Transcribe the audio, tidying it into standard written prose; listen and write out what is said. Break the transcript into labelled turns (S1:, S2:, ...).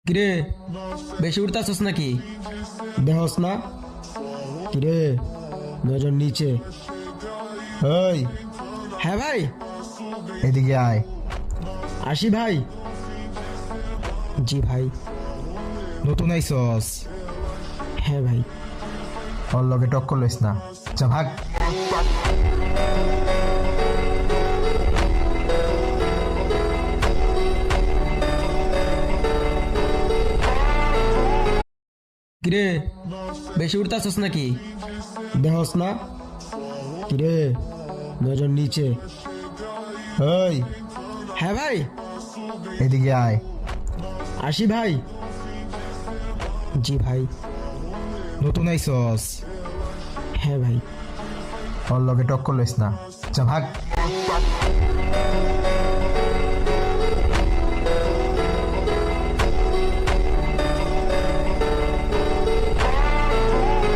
S1: কিরে, বেশি উঠতাছস নাকি?
S2: দেহস না? কিরে, নজর নিচে। ওই,
S1: হ্যাঁ ভাই,
S2: এদিকে আয়।
S1: আসি ভাই। জি ভাই।
S2: নতুন আইসস,
S1: হ্যাঁ ভাই।
S2: ওর লগে টক্কর লইস না। যা ভাগ।
S1: কিরে, বেশি উঠতাছস নাকি?
S2: দেহস না? কিরে, নজর নিচে। ওই,
S1: হ্যাঁ ভাই,
S2: এদিকে আয়।
S1: আসি ভাই। জি ভাই।
S2: নতুন আইসস,
S1: হ্যাঁ ভাই।
S2: ওর লগে টক্কর লইস না। যা ভাগ।